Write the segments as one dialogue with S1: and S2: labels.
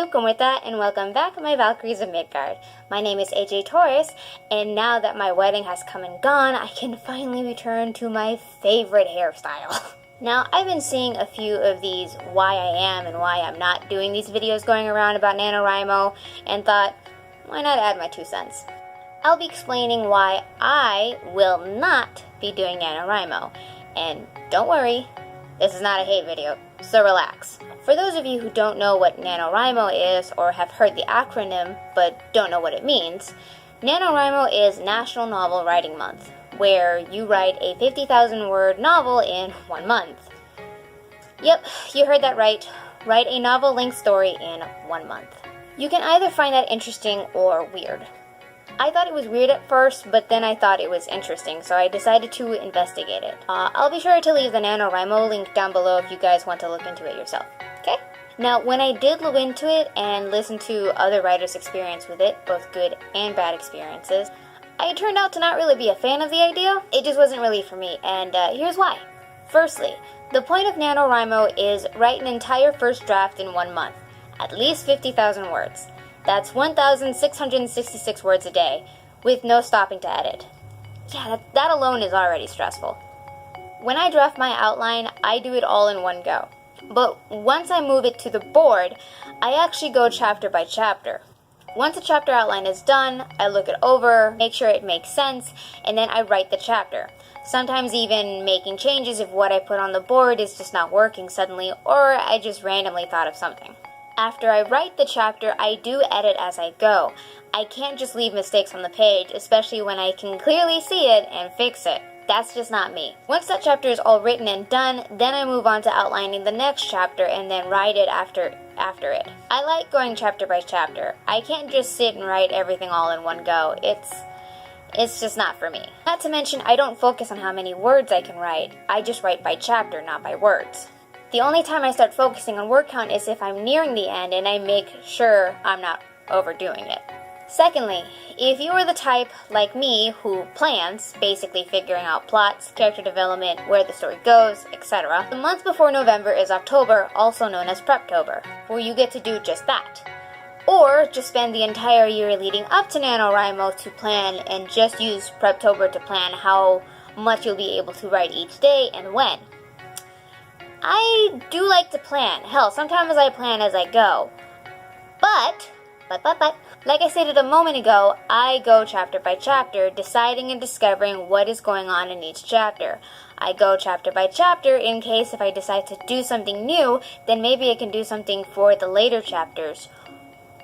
S1: YouTube, ¿cómo está? And welcome back, my Valkyries of Midgard. My name is AJ Torres, and now that my wedding has come and gone, I can finally return to my favorite hairstyle. Now, I've been seeing a few of these why I am and why I'm not doing these videos going around about NaNoWriMo, and thought, why not add my 2 cents? I'll be explaining why I will not be doing NaNoWriMo. And don't worry, this is not a hate video, so relax. For those of you who don't know what NaNoWriMo is, or have heard the acronym but don't know what it means, NaNoWriMo is National Novel Writing Month, where you write a 50,000 word novel in 1 month. Yep, you heard that right. Write a novel-length story in 1 month. You can either find that interesting or weird. I thought it was weird at first, but then I thought it was interesting, so I decided to investigate it. I'll be sure to leave the NaNoWriMo link down below if you guys want to look into it yourself, okay? Now, when I did look into it and listen to other writers' experience with it, both good and bad experiences, I turned out to not really be a fan of the idea. It just wasn't really for me, and here's why. Firstly, the point of NaNoWriMo is write an entire first draft in 1 month, at least 50,000 words. That's 1,666 words a day, with no stopping to edit. Yeah, that alone is already stressful. When I draft my outline, I do it all in one go. But once I move it to the board, I actually go chapter by chapter. Once a chapter outline is done, I look it over, make sure it makes sense, and then I write the chapter. Sometimes even making changes if what I put on the board is just not working suddenly, or I just randomly thought of something. After I write the chapter, I do edit as I go. I can't just leave mistakes on the page, especially when I can clearly see it and fix it. That's just not me. Once that chapter is all written and done, then I move on to outlining the next chapter and then write it after it. I like going chapter by chapter. I can't just sit and write everything all in one go. It's just not for me. Not to mention, I don't focus on how many words I can write. I just write by chapter, not by words. The only time I start focusing on word count is if I'm nearing the end and I make sure I'm not overdoing it. Secondly, if you are the type, like me, who plans, basically figuring out plots, character development, where the story goes, etc., the month before November is October, also known as Preptober, where you get to do just that. Or just spend the entire year leading up to NaNoWriMo to plan and just use Preptober to plan how much you'll be able to write each day and when. I do like to plan. Hell, sometimes I plan as I go. But, like I stated a moment ago, I go chapter by chapter, deciding and discovering what is going on in each chapter. I go chapter by chapter in case if I decide to do something new, then maybe I can do something for the later chapters.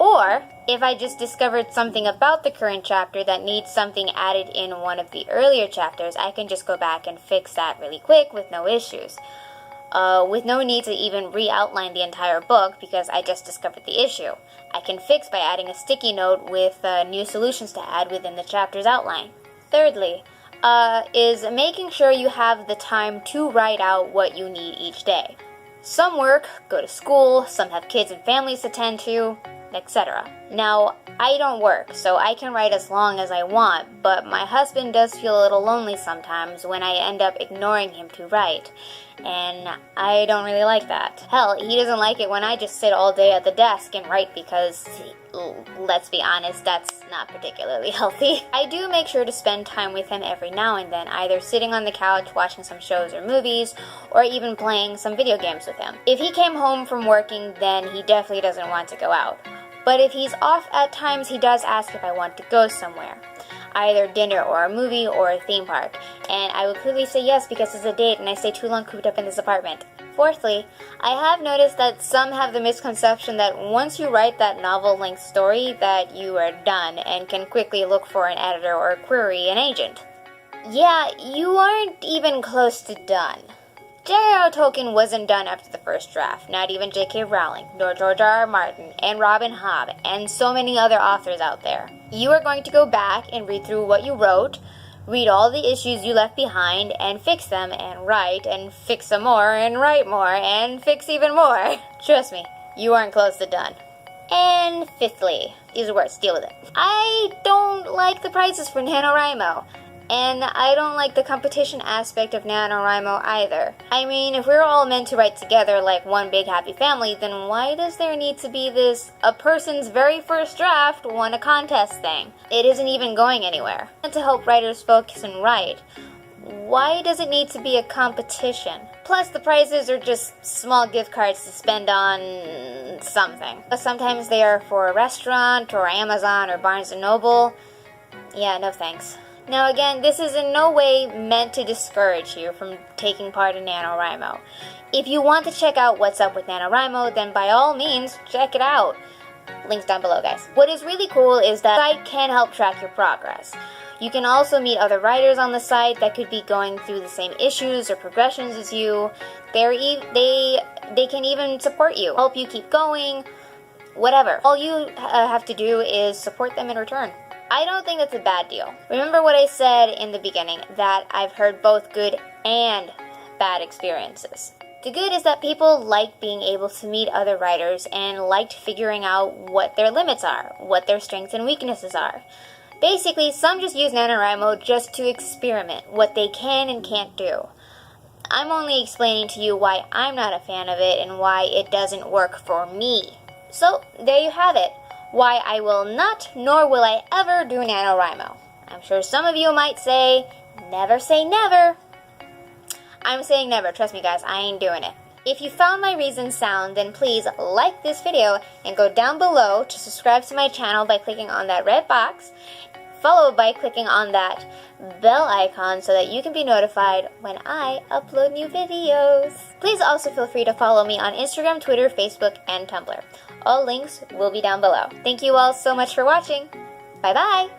S1: Or, if I just discovered something about the current chapter that needs something added in one of the earlier chapters, I can just go back and fix that really quick with no issues. With no need to even re-outline the entire book because I just discovered the issue. I can fix by adding a sticky note with new solutions to add within the chapter's outline. Thirdly, is making sure you have the time to write out what you need each day. Some work, go to school, some have kids and families to tend to, etc. Now, I don't work, so I can write as long as I want, but my husband does feel a little lonely sometimes when I end up ignoring him to write, and I don't really like that. Hell, he doesn't like it when I just sit all day at the desk and write because, let's be honest, that's not particularly healthy. I do make sure to spend time with him every now and then, either sitting on the couch watching some shows or movies, or even playing some video games with him. If he came home from working, then he definitely doesn't want to go out. But if he's off at times, he does ask if I want to go somewhere. Either dinner or a movie or a theme park. And I would clearly say yes because it's a date and I stay too long cooped up in this apartment. Fourthly, I have noticed that some have the misconception that once you write that novel-length story that you are done and can quickly look for an editor or query an agent. Yeah, you aren't even close to done. J.R.R. Tolkien wasn't done after the first draft, not even J.K. Rowling, nor George R.R. Martin, and Robin Hobb, and so many other authors out there. You are going to go back and read through what you wrote, read all the issues you left behind, and fix them, and write, and fix some more, and write more, and fix even more. Trust me, you aren't close to done. And fifthly, these are words, deal with it. I don't like the prices for NaNoWriMo. And I don't like the competition aspect of NaNoWriMo either. I mean, if we're all meant to write together like one big happy family, then why does there need to be this a person's very first draft won a contest thing? It isn't even going anywhere. And to help writers focus and write, why does it need to be a competition? Plus, the prizes are just small gift cards to spend on something. Sometimes they are for a restaurant or Amazon or Barnes & Noble. Yeah, no thanks. Now again, this is in no way meant to discourage you from taking part in NaNoWriMo. If you want to check out what's up with NaNoWriMo, then by all means, check it out. Links down below, guys. What is really cool is that the site can help track your progress. You can also meet other writers on the site that could be going through the same issues or progressions as you. They can even support you, help you keep going, whatever. All you have to do is support them in return. I don't think that's a bad deal. Remember what I said in the beginning, that I've heard both good and bad experiences. The good is that people like being able to meet other writers and liked figuring out what their limits are, what their strengths and weaknesses are. Basically, some just use NaNoWriMo just to experiment what they can and can't do. I'm only explaining to you why I'm not a fan of it and why it doesn't work for me. So, there you have it. Why I will not, nor will I ever do NaNoWriMo. I'm sure some of you might say never. I'm saying never, trust me guys, I ain't doing it. If you found my reasons sound, then please like this video and go down below to subscribe to my channel by clicking on that red box, followed by clicking on that bell icon so that you can be notified when I upload new videos. Please also feel free to follow me on Instagram, Twitter, Facebook, and Tumblr. All links will be down below. Thank you all so much for watching. Bye bye!